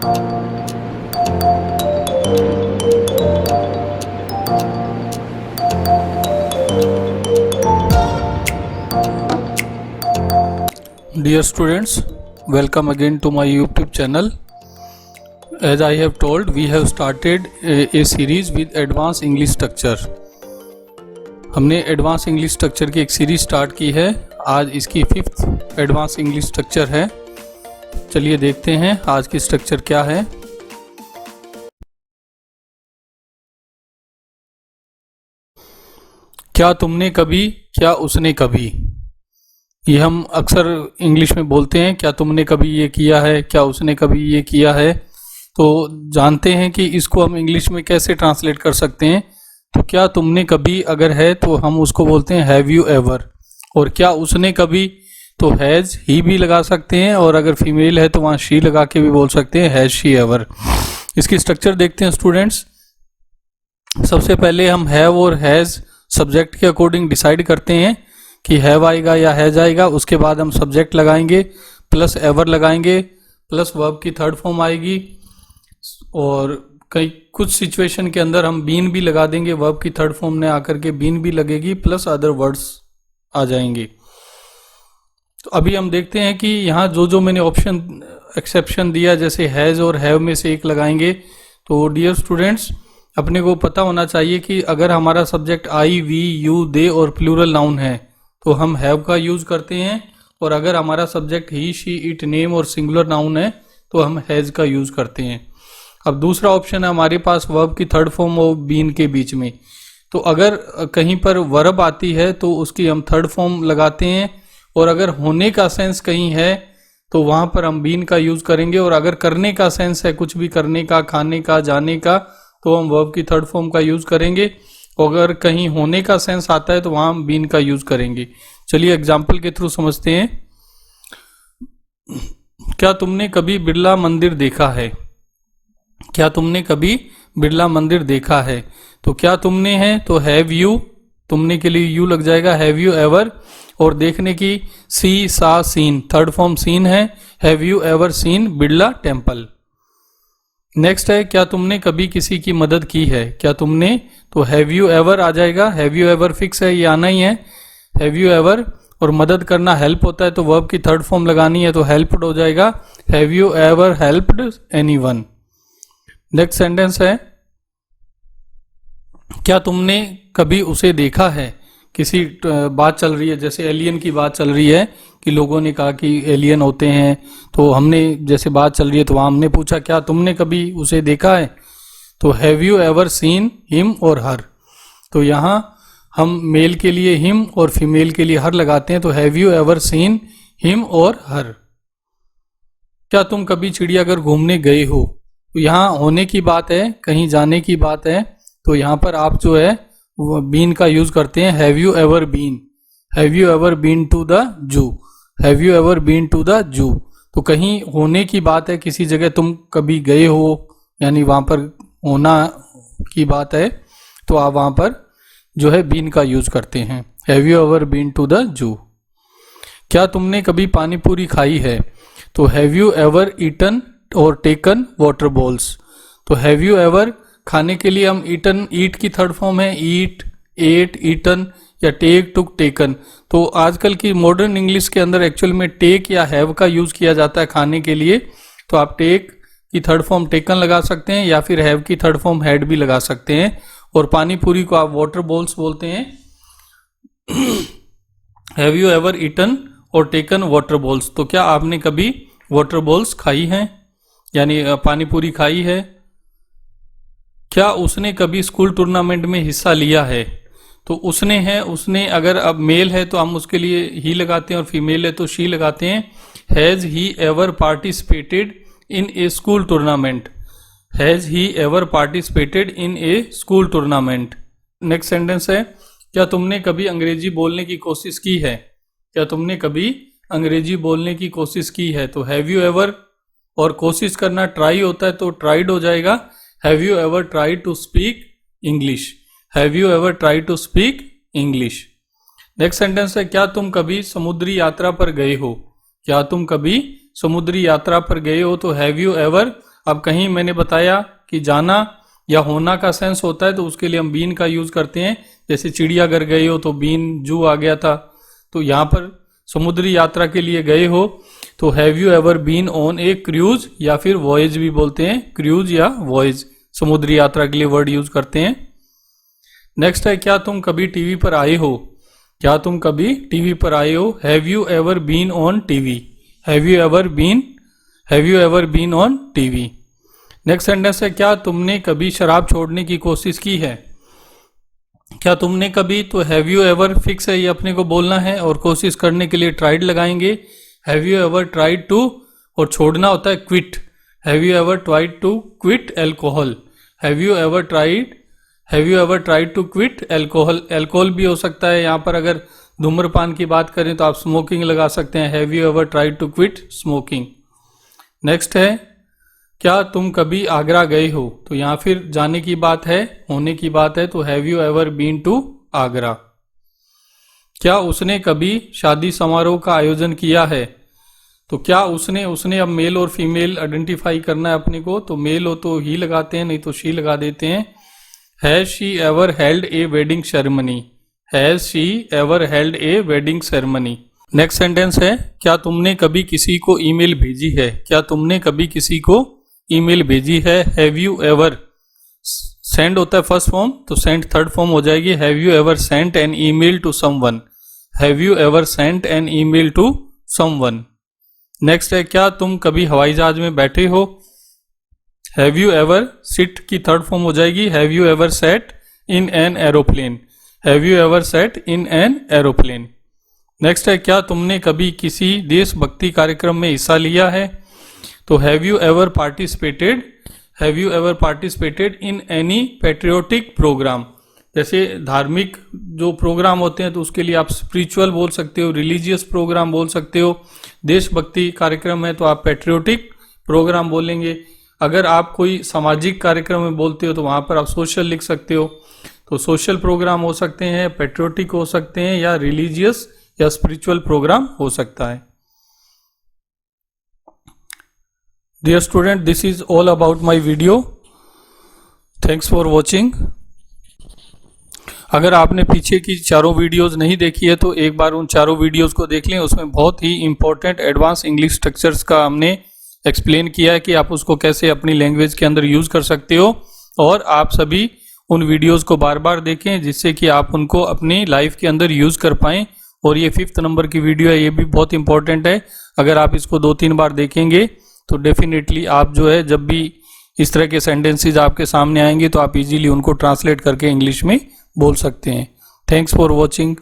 Dear students, welcome again to my YouTube channel. As I have told, we have started a series with Advanced English Structure. हमने advance English structure की एक series start की है। आज इसकी 5th advance English structure है। चलिए देखते हैं आज की स्ट्रक्चर क्या है। क्या तुमने कभी, क्या उसने कभी, ये हम अक्सर इंग्लिश में बोलते हैं। क्या तुमने कभी ये किया है, क्या उसने कभी ये किया है। तो जानते हैं कि इसको हम इंग्लिश में कैसे ट्रांसलेट कर सकते हैं। तो क्या तुमने कभी अगर है तो हम उसको बोलते हैं हैव यू एवर, और क्या उसने कभी तो हैज ही भी लगा सकते हैं, और अगर फीमेल है तो वहाँ शी लगा के भी बोल सकते हैं हैज शी एवर। इसकी स्ट्रक्चर देखते हैं स्टूडेंट्स। सबसे पहले हम हैव और हैज सब्जेक्ट के अकॉर्डिंग डिसाइड करते हैं कि हैव आएगा या हैज आएगा। उसके बाद हम सब्जेक्ट लगाएंगे, प्लस एवर लगाएंगे, प्लस वर्ब की थर्ड फॉर्म आएगी, और कई कुछ सिचुएशन के अंदर हम बीन भी लगा देंगे। वर्ब की थर्ड फॉर्म ने आकर के बीन भी लगेगी, प्लस अदर वर्ड्स आ जाएंगे। तो अभी हम देखते हैं कि यहाँ जो जो मैंने ऑप्शन एक्सेप्शन दिया, जैसे हैज और हैव में से एक लगाएंगे। तो डियर स्टूडेंट्स, अपने को पता होना चाहिए कि अगर हमारा सब्जेक्ट आई, वी, यू, दे और प्लूरल नाउन है तो हम हैव का यूज करते हैं, और अगर हमारा subject he, she, it, name और सिंगुलर नाउन है तो हम हैज का यूज करते हैं। अब दूसरा ऑप्शन है हमारे पास वर्ब की थर्ड फॉर्म और बीन के बीच में। तो अगर कहीं पर वर्ब आती है तो उसकी हम थर्ड फॉर्म लगाते हैं, और अगर होने का सेंस कहीं है तो वहां पर हम बीन का यूज करेंगे, और अगर करने का सेंस है, कुछ भी करने का, खाने का, जाने का, तो हम वर्ब की थर्ड फॉर्म का यूज करेंगे। और अगर कहीं होने का सेंस आता है तो वहां हम बीन का यूज करेंगे। चलिए एग्जाम्पल के थ्रू समझते हैं। क्या तुमने कभी बिरला मंदिर देखा है। क्या तुमने कभी बिरला मंदिर देखा है। तो क्या तुमने है तो हैव यू, तुमने के लिए यू लग जाएगा, हैव यू एवर, और देखने की सी, सा, सीन, थर्ड फॉर्म सीन है, have you ever seen Birla temple. Next है क्या तुमने कभी किसी की मदद की है। क्या तुमने तो हैव यू एवर आ जाएगा, हैव यू एवर फिक्स है, ये आना ही है, हैव यू एवर। और मदद करना हेल्प होता है तो वर्ब की थर्ड फॉर्म लगानी है तो हेल्प्ड हो जाएगा, have you ever helped anyone. Next sentence है क्या तुमने कभी उसे देखा है। किसी बात चल रही है, जैसे एलियन की बात चल रही है कि लोगों ने कहा कि एलियन होते हैं, तो हमने जैसे बात चल रही है तो वहां हमने पूछा क्या तुमने कभी उसे देखा है। तो have you ever seen him और हर। तो यहां हम मेल के लिए हिम और फीमेल के लिए हर लगाते हैं, तो have you ever seen him और हर। क्या तुम कभी चिड़ियाघर घूमने गए हो। तो यहाँ होने की बात है, कहीं जाने की बात है, तो यहाँ पर आप जो है वो बीन का यूज करते हैं, have you ever been, have you ever been to the zoo, have you ever been to the zoo. तो कहीं होने की बात है, किसी जगह तुम कभी गए हो, यानी वहां पर होना की बात है, तो आप वहां पर जो है बीन का यूज करते हैं, have you ever been to the zoo. क्या तुमने कभी पानी पूरी खाई है। तो हैव यू एवर ईटन और टेकन वाटर बॉल्स। तो हैव यू एवर खाने के लिए हम ईटन, ईट की थर्ड फॉर्म है, ईट, एट, ईटन, या टेक, टुक, टेकन। तो आजकल की मॉडर्न इंग्लिश के अंदर एक्चुअल में टेक या हैव का यूज किया जाता है खाने के लिए। तो आप टेक की थर्ड फॉर्म टेकन लगा सकते हैं, या फिर हैव की थर्ड फॉर्म हैड भी लगा सकते हैं, और पानी पूरी को आप वाटर बॉल्स बोलते हैं। हैव यू एवर ईटन और टेकन वाटर बॉल्स। तो क्या आपने कभी वाटर बॉल्स खाई हैं, यानी पानी पूरी खाई है। क्या उसने कभी स्कूल टूर्नामेंट में हिस्सा लिया है। तो उसने है, उसने अगर अब मेल है तो हम उसके लिए ही लगाते हैं, और फीमेल है तो शी लगाते हैं। Has he ever participated in A school tournament, has he ever participated in A school tournament. Next sentence है क्या तुमने कभी अंग्रेजी बोलने की कोशिश की है। क्या तुमने कभी अंग्रेजी बोलने की कोशिश की है। तो हैव यू एवर, और कोशिश करना ट्राई होता है तो ट्राइड हो जाएगा, have you ever try to speak English, have you ever try to speak English. Next sentence है क्या तुम कभी समुद्री यात्रा पर गए हो। क्या तुम कभी समुद्री यात्रा पर गए हो। तो हैव यू एवर, अब कहीं मैंने बताया कि जाना या होना का सेंस होता है तो उसके लिए हम बीन का यूज करते हैं। जैसे चिड़ियाघर गए हो तो बीन जू आ गया था। तो यहाँ पर समुद्री यात्रा के लिए गए हो तो have you ever been on a cruise या फिर वॉयज भी बोलते हैं, क्रूज या वॉयज समुद्री यात्रा के लिए वर्ड यूज करते हैं। नेक्स्ट है क्या तुम कभी टीवी पर आए हो, क्या तुम कभी टीवी पर आए हो, have you ever been on TV, have you ever been on TV. Next sentence है क्या तुमने कभी शराब छोड़ने की कोशिश की है, क्या तुमने कभी, तो हैव यू एवर फिक्स है, ये अपने को बोलना है और कोशिश करने के लिए ट्राइड लगाएंगे। Have you ever tried to, और छोड़ना होता है quit, have you ever tried to quit alcohol, have you ever tried to quit alcohol. Alcohol भी हो सकता है, यहाँ पर अगर धूम्रपान की बात करें तो आप स्मोकिंग लगा सकते हैं, have you ever tried to quit smoking. Next है क्या तुम कभी आगरा गए हो, तो यहाँ फिर जाने की बात है, होने की बात है, तो have you ever been to Agra. क्या उसने कभी शादी समारोह का आयोजन किया है, तो क्या उसने अब मेल और फीमेल आइडेंटिफाई करना है अपने को, तो मेल हो तो ही लगाते हैं, नहीं तो शी लगा देते हैं। Has she ever held A wedding ceremony, has she ever held A wedding ceremony. Next sentence है क्या तुमने कभी किसी को ईमेल भेजी है, क्या तुमने कभी किसी को ईमेल भेजी है, हैव यू एवर, सेंड होता है फर्स्ट फॉर्म तो सेंड थर्ड फॉर्म हो जाएगी, have you ever sent an email to someone, have you ever sent an email to someone. Next है क्या तुम कभी हवाई जहाज में बैठे हो, हैव यू एवर, सिट की थर्ड फॉर्म हो जाएगी, have you ever sat in an aeroplane, have you ever sat in an aeroplane. Next है क्या तुमने कभी किसी देशभक्ति कार्यक्रम में हिस्सा लिया है, तो have you ever participated in any patriotic programme. जैसे धार्मिक जो प्रोग्राम होते हैं तो उसके लिए आप स्पिरिचुअल बोल सकते हो, रिलीजियस प्रोग्राम बोल सकते हो। देशभक्ति कार्यक्रम है तो आप पैट्रियोटिक प्रोग्राम बोलेंगे। अगर आप कोई सामाजिक कार्यक्रम में बोलते हो तो वहां पर आप सोशल लिख सकते हो। तो सोशल प्रोग्राम हो सकते हैं, पैट्रियोटिक हो सकते हैं, या रिलीजियस या स्पिरिचुअल प्रोग्राम हो सकता है। Dear student, this is all about my video. Thanks for watching. अगर आपने पीछे की चारों वीडियोस नहीं देखी है तो एक बार उन चारों वीडियोस को देख लें। उसमें बहुत ही इंपॉर्टेंट एडवांस इंग्लिश स्ट्रक्चर्स का हमने एक्सप्लेन किया है कि आप उसको कैसे अपनी लैंग्वेज के अंदर यूज कर सकते हो। और आप सभी उन वीडियोस को बार बार देखें जिससे कि आप उनको अपनी लाइफ के अंदर यूज कर पाएं। और ये 5th नंबर की वीडियो है, ये भी बहुत इंपॉर्टेंट है। अगर आप इसको 2-3 बार देखेंगे तो डेफिनेटली आप जो है जब भी इस तरह के सेंटेंसेस आपके सामने आएंगे तो आप इजीली उनको ट्रांसलेट करके इंग्लिश में बोल सकते हैं। Thanks for watching.